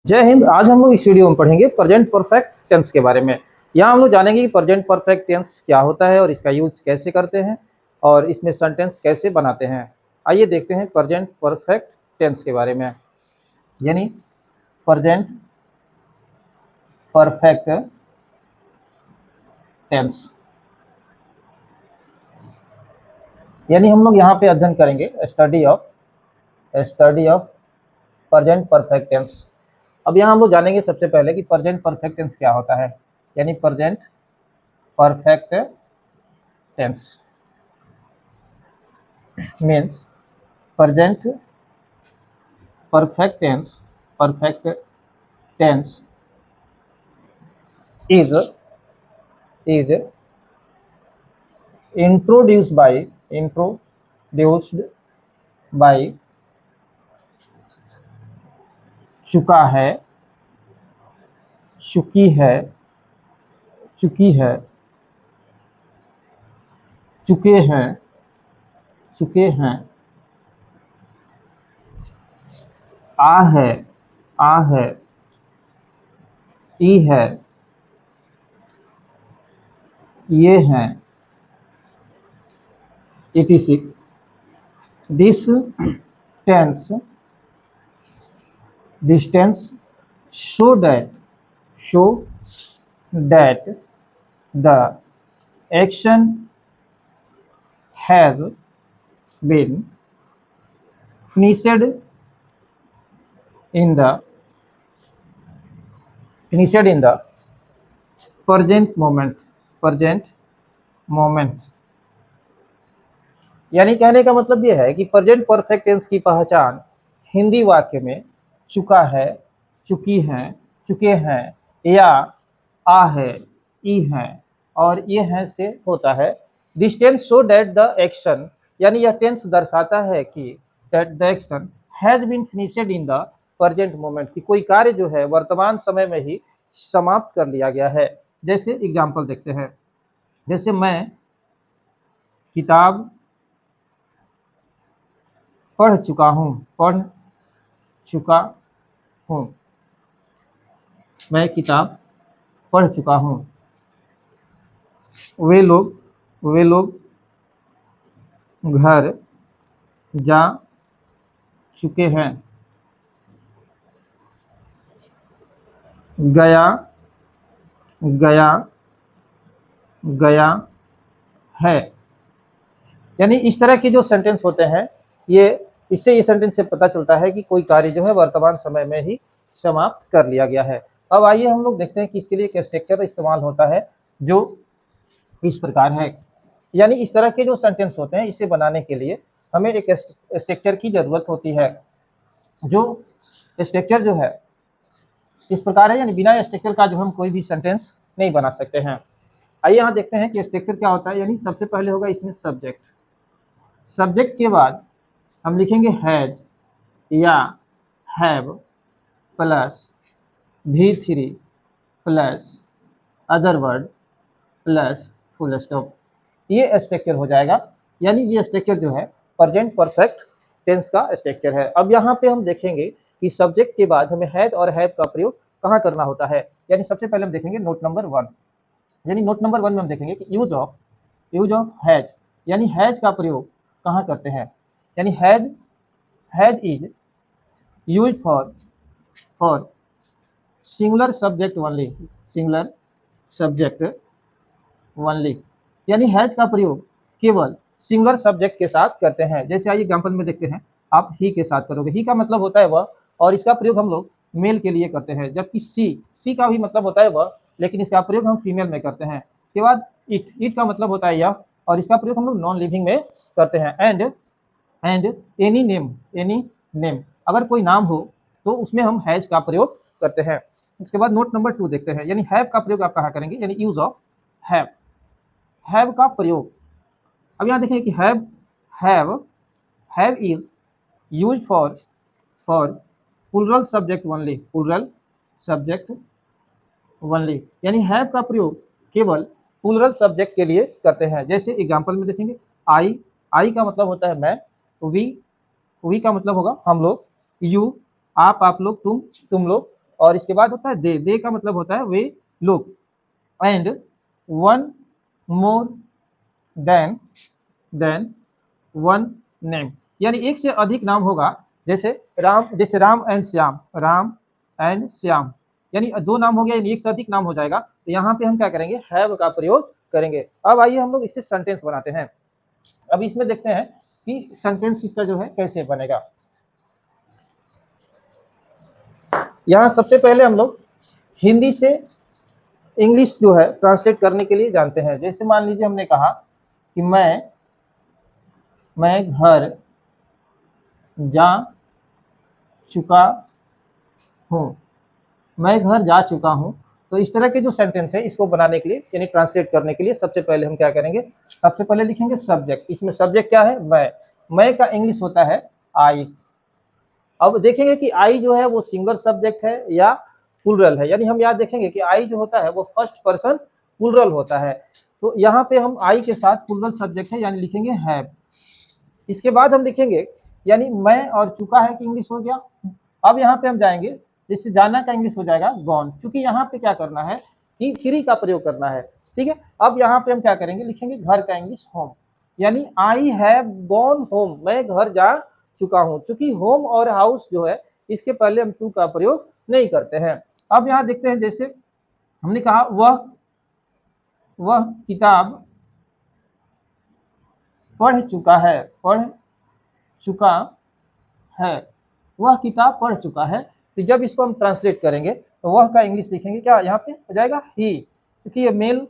जय हिंद। आज हम लोग इस वीडियो में पढ़ेंगे प्रेजेंट परफेक्ट टेंस के बारे में। यहाँ हम लोग जानेंगे कि प्रेजेंट परफेक्ट टेंस क्या होता है और इसका यूज कैसे करते हैं और इसमें सेंटेंस कैसे बनाते हैं। आइए देखते हैं प्रेजेंट परफेक्ट टेंस के बारे में। यानी प्रेजेंट परफेक्ट टेंस यानी हम लोग यहाँ पे अध्ययन करेंगे study of present perfect tense. अब यहाँ हम लोग जानेंगे सबसे पहले कि प्रेजेंट परफेक्ट टेंस क्या होता है। यानी present perfect tense means present perfect tense is introduced by चुका है, चुकी है, चुकी है, चुके हैं, चुके हैं, आ है, आ है, ई है, ये हैं, etc. This tense show that the action has been finished in the present moment। यानी कहने का मतलब यह है कि प्रेजेंट परफेक्ट टेंस की पहचान हिंदी वाक्य में चुका है, चुकी हैं, चुके हैं या आ है, ई हैं और ये हैं से होता है। This tense show that the action यानी यह टेंस दर्शाता है कि that the action has been finished in the present moment, कि कोई कार्य जो है वर्तमान समय में ही समाप्त कर लिया गया है। जैसे एग्जाम्पल देखते हैं। जैसे मैं किताब पढ़ चुका हूँ, मैं किताब पढ़ चुका हूँ। वे लोग घर जा चुके हैं। गया है। यानी इस तरह के जो सेंटेंस होते हैं इससे ये सेंटेंस से पता चलता है कि कोई कार्य जो है वर्तमान समय में ही समाप्त कर लिया गया है। अब आइए हम लोग देखते हैं कि इसके लिए एक स्ट्रक्चर इस्तेमाल होता है जो इस प्रकार है। यानी इस तरह के जो सेंटेंस होते हैं इसे बनाने के लिए हमें एक स्ट्रक्चर की जरूरत होती है। जो स्ट्रक्चर जो है इस प्रकार है, यानी बिना स्ट्रक्चर का जो हम कोई भी सेंटेंस नहीं बना सकते हैं। आइए यहाँ देखते हैं कि स्ट्रक्चर क्या होता है। यानी सबसे पहले होगा इसमें सब्जेक्ट के बाद हम लिखेंगे हैज या have plus V3 plus other word plus full stop. ये स्ट्रक्चर हो जाएगा। यानी ये स्ट्रक्चर जो है प्रेजेंट परफेक्ट टेंस का स्ट्रक्चर है। अब यहाँ पे हम देखेंगे कि सब्जेक्ट के बाद हमें हैज और हैव का प्रयोग कहाँ करना होता है। यानी सबसे पहले हम देखेंगे नोट नंबर 1। यानी नोट नंबर 1 में हम देखेंगे कि यूज ऑफ हैज, यानी हैज का प्रयोग कहाँ करते हैं। यानी has is use for singular subject only, यानी हैज का प्रयोग केवल सिंगुलर सब्जेक्ट के साथ करते हैं। जैसे आइए एग्जांपल में देखते हैं। आप ही के साथ करोगे, ही का मतलब होता है वह, और इसका प्रयोग हम लोग मेल के लिए करते हैं। जबकि सी का भी मतलब होता है वह, लेकिन इसका प्रयोग हम फीमेल में करते हैं। इसके बाद इट का मतलब होता है यह, और इसका प्रयोग हम लोग नॉन लिविंग में करते हैं। एंड एनी नेम, अगर कोई नाम हो तो उसमें हम हैज का प्रयोग करते हैं। इसके बाद नोट नंबर 2 देखते हैं। यानी हैव का प्रयोग आप कहाँ करेंगे। यानी यूज ऑफ हैव का प्रयोग। अब यहाँ देखें कि have is use for plural subject only, यानी हैव का प्रयोग केवल प्लूरल सब्जेक्ट के लिए करते हैं। जैसे एग्जांपल में देखेंगे आई का मतलब होता है मैं, वी का मतलब होगा हम लोग, यू आप लोग, तुम लोग, और इसके बाद होता है दे का मतलब होता है वे लोग, and one more than one name, यानी एक से अधिक नाम होगा, जैसे राम एंड श्याम, यानी दो नाम हो गया, यानी एक से अधिक नाम हो जाएगा, तो यहाँ पे हम क्या करेंगे, हैव का प्रयोग करेंगे। अब आइए हम लोग इससे सेंटेंस बनाते हैं। अब इसमें देखते हैं कि सेंटेंस इसका जो है कैसे बनेगा। यहाँ सबसे पहले हम लोग हिंदी से इंग्लिश जो है ट्रांसलेट करने के लिए जानते हैं। जैसे मान लीजिए हमने कहा कि मैं घर जा चुका हूँ, मैं घर जा चुका हूँ। तो इस तरह के जो सेंटेंस है इसको बनाने के लिए यानी ट्रांसलेट करने के लिए सबसे पहले हम क्या करेंगे, सबसे पहले लिखेंगे सब्जेक्ट। इसमें सब्जेक्ट क्या है, मैं का इंग्लिश होता है आई। अब देखेंगे कि आई जो है वो सिंगल सब्जेक्ट है या प्लूरल है, यानी हम याद देखेंगे कि आई जो होता है वो फर्स्ट पर्सन प्लूरल होता है। तो यहाँ पे हम आई के साथ प्लूरल सब्जेक्ट है यानी लिखेंगे हैव। इसके बाद हम लिखेंगे यानी मैं और चुका है कि इंग्लिश हो गया। अब यहाँ पे हम जाएंगे, जैसे जाना का इंग्लिश हो जाएगा गॉन, क्योंकि यहाँ पे क्या करना है कि थ्री का प्रयोग करना है, ठीक है। अब यहाँ पे हम क्या करेंगे, लिखेंगे घर का इंग्लिश होम, यानी आई हैव गॉन होम, मैं घर जा चुका हूँ। चूंकि होम और हाउस जो है इसके पहले हम टू का प्रयोग नहीं करते हैं। अब यहाँ देखते हैं, जैसे हमने कहा वह किताब पढ़ चुका है, वह किताब पढ़ चुका है। तो जब इसको हम ट्रांसलेट करेंगे तो वह का इंग्लिश लिखेंगे क्या, यहाँ पे हो जाएगा ही, क्योंकि ये मेल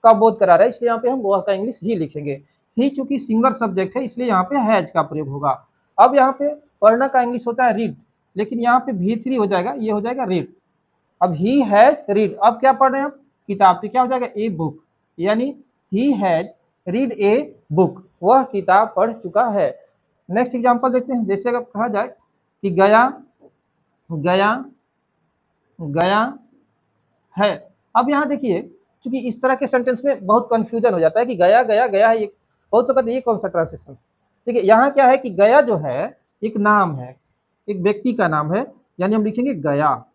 का बोध करा रहा है इसलिए यहाँ पे हम वह का इंग्लिश ही लिखेंगे। ही चूंकि सिंगल सब्जेक्ट है इसलिए यहाँ पे हैज का प्रयोग होगा। अब यहाँ पे पढ़ना का इंग्लिश होता है रीड, लेकिन यहाँ पे V3 हो जाएगा, ये हो जाएगा रीड। अब ही हैज रीड, अब क्या पढ़ रहे हैं हम, किताब, तो क्या हो जाएगा ए बुक, यानी he has read a book, वह किताब पढ़ चुका है। नेक्स्ट एग्जांपल देखते हैं, जैसे अगर कहा जाए कि गया है। अब यहाँ देखिए, क्योंकि इस तरह के सेंटेंस में बहुत कंफ्यूजन हो जाता है कि गया है, बहुत लोग कहते हैं ये कौन सा ट्रांसलेशन। देखिए यहाँ क्या है कि गया जो है एक नाम है, एक व्यक्ति का नाम है, यानी हम लिखेंगे गया।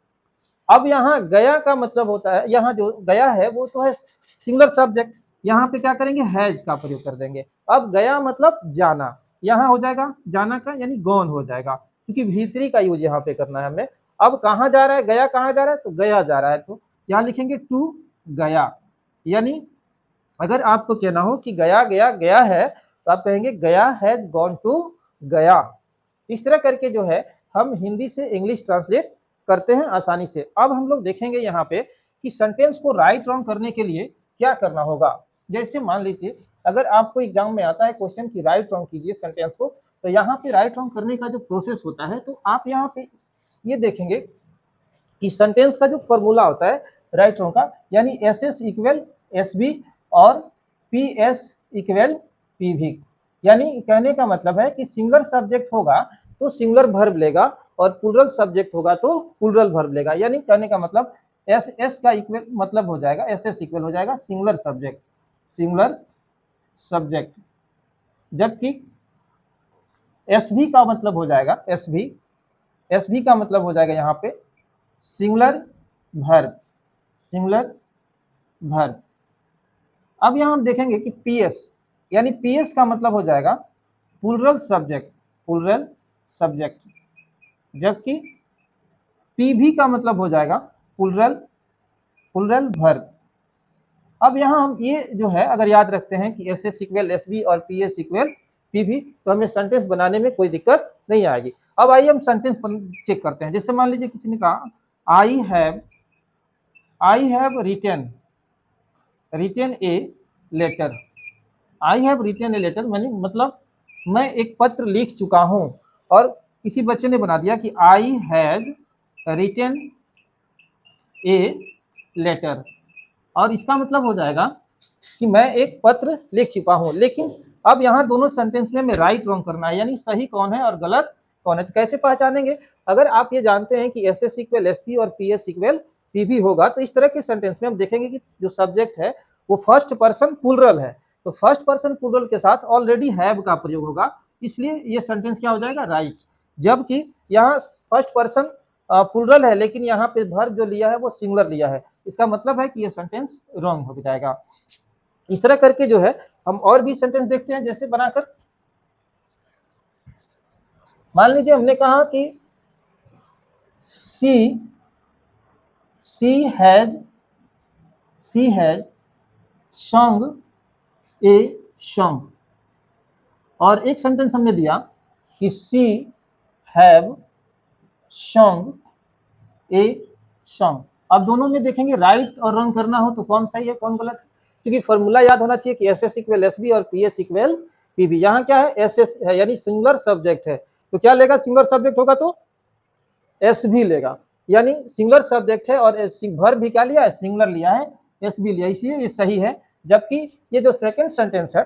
अब यहाँ गया का मतलब होता है, यहाँ जो गया है वो तो है सिंगुलर सब्जेक्ट, यहाँ पे क्या करेंगे हैज का प्रयोग कर देंगे। अब गया मतलब जाना, यहाँ हो जाएगा जाना का यानी गॉन हो जाएगा, क्योंकि V3 का यूज यहाँ पे करना है हमें। अब कहाँ जा रहा है, गया कहाँ जा रहा है, तो गया जा रहा है, तो यहाँ लिखेंगे टू गया। यानी अगर आपको कहना हो कि गया है, तो आप कहेंगे गया हैज गॉन टू गया। इस तरह करके जो है हम हिंदी से इंग्लिश ट्रांसलेट करते हैं आसानी से। अब हम लोग देखेंगे यहाँ पे कि सेंटेंस को राइट रॉन्ग करने के लिए क्या करना होगा। जैसे मान लीजिए अगर आपको एग्जाम में आता है क्वेश्चन की राइट रॉन्ग कीजिए सेंटेंस को, तो यहाँ पे राइट रॉन्ग करने का जो प्रोसेस होता है, तो आप यहाँ पे ये देखेंगे कि सेंटेंस का जो फॉर्मूला होता है राइट रॉन्ग का, यानी SS इक्वल SB और PS इक्वल PV। यानी कहने का मतलब है कि सिंगुलर सब्जेक्ट होगा तो सिंगुलर वर्ब लेगा और प्लूरल सब्जेक्ट होगा तो प्लूरल वर्ब लेगा। यानी कहने का मतलब SS का इक्वल मतलब हो जाएगा, SS इक्वल हो जाएगा सिंगुलर सब्जेक्ट, जबकि SB का मतलब हो जाएगा SB का मतलब हो जाएगा यहाँ पे सिंगुलर वर्ब। अब यहाँ हम देखेंगे कि PS, यानी PS का मतलब हो जाएगा प्लूरल सब्जेक्ट, जबकि PV का मतलब हो जाएगा प्लूरल वर्ब। अब यहाँ हम ये जो है अगर याद रखते हैं कि SS इक्वल SB और PS इक्वल PV, तो हमें सेंटेंस बनाने में कोई दिक्कत नहीं आएगी। अब आइए हम सेंटेंस चेक करते हैं। जैसे मान लीजिए किसी ने कहा I have written a letter, मतलब मैं एक पत्र लिख चुका हूं, और किसी बच्चे ने बना दिया कि I has written a letter, और इसका मतलब हो जाएगा कि मैं एक पत्र लिख चुका हूं। लेकिन अब यहाँ दोनों सेंटेंस में हमें राइट रॉन्ग करना है, यानी सही कौन है और गलत कौन है। तो कैसे पहचानेंगे, अगर आप ये जानते हैं कि SS इक्वल SP और PS इक्वल PV होगा, तो इस तरह के सेंटेंस में हम देखेंगे कि जो सब्जेक्ट है वो फर्स्ट पर्सन प्लूरल है, तो फर्स्ट पर्सन प्लूरल के साथ ऑलरेडी हैव का प्रयोग होगा, इसलिए ये सेंटेंस क्या हो जाएगा, राइट। जबकि यहाँ फर्स्ट पर्सन प्लूरल है, लेकिन यहाँ पे वर्ब जो लिया है वो सिंगुलर लिया है, इसका मतलब है कि ये सेंटेंस रॉन्ग हो जाएगा। इस तरह करके जो है हम और भी सेंटेंस देखते हैं, जैसे बनाकर मान लीजिए हमने कहा कि सी हैज sung ए song, और एक सेंटेंस हमने दिया कि सी हैव sung ए song। अब दोनों में देखेंगे राइट और रॉन्ग करना हो तो कौन सही है कौन गलत है, क्योंकि फॉर्मूला याद होना चाहिए कि S S equal S B और P S equal P B. यहाँ क्या है, एस एस है यानी सिंगुलर सब्जेक्ट है, तो क्या लेगा, सिंगुलर सब्जेक्ट होगा तो एस भी लेगा, यानी सिंगुलर सब्जेक्ट है और वर्ब भी क्या लिया है, सिंगुलर लिया है, एस भी लिया, इसलिए ये सही है। जबकि ये जो सेकंड सेंटेंस है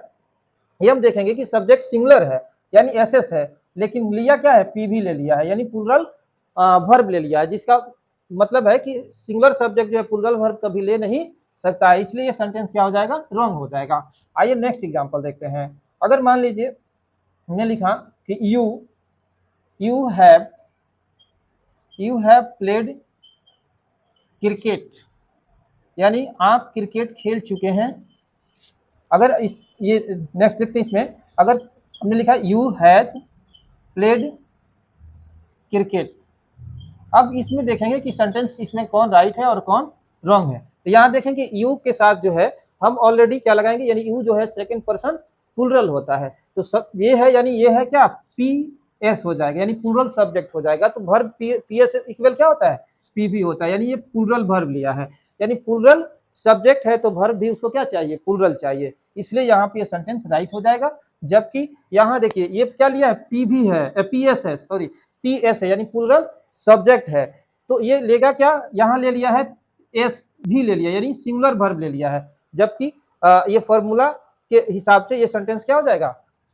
ये हम देखेंगे कि सब्जेक्ट सिंगुलर है यानी एस एस है, लेकिन लिया क्या है, पी भी ले लिया है, यानी प्लूरल वर्ब ले लिया है, जिसका मतलब है कि सिंगुलर सब्जेक्ट जो है प्लूरल वर्ब कभी ले नहीं सकता है, इसलिए ये सेंटेंस क्या हो जाएगा, रॉन्ग हो जाएगा। आइए नेक्स्ट एग्जांपल देखते हैं। अगर मान लीजिए हमने लिखा कि यू हैव प्लेड क्रिकेट, यानी आप क्रिकेट खेल चुके हैं। अगर इस ये नेक्स्ट देखते हैं, इसमें अगर हमने लिखा यू हैज प्लेड क्रिकेट, अब इसमें देखेंगे कि सेंटेंस इसमें कौन राइट है और कौन रॉन्ग है। तो यहाँ देखेंगे यू के साथ जो है हम ऑलरेडी क्या लगाएंगे, यानी यू जो है सेकंड पर्सन प्लूरल होता है, तो सब ये है, यानी ये है क्या, पी एस हो जाएगा, यानी प्लूरल सब्जेक्ट हो जाएगा। तो वर्ब पी एस इक्वल क्या होता है, पी भी होता है, यानी ये प्लूरल वर्ब लिया है, यानी प्लूरल सब्जेक्ट है तो वर्ब भी उसको क्या चाहिए, प्लूरल चाहिए, इसलिए यहाँ पे ये सेंटेंस राइट हो जाएगा। जबकि यहाँ देखिए ये क्या लिया है, पी भी है, पी एस है, सॉरी पी एस है, यानी प्लूरल सब्जेक्ट है, तो ये लेगा क्या, यहाँ ले लिया है एस भी ले लिया, यानी सिंगुलर वर्ब ले लिया है। जबकि ये फॉर्मूला के हिसाब से ये सेंटेंस क्या हो जाएगा,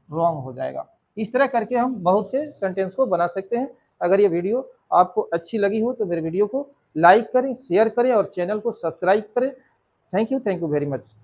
रॉन्ग हो जाएगा। इस तरह करके हम बहुत से सेंटेंस को बना सकते हैं। अगर ये वीडियो आपको अच्छी लगी हो तो मेरे वीडियो को लाइक करें, शेयर करें और चैनल को सब्सक्राइब करें। Thank you very much.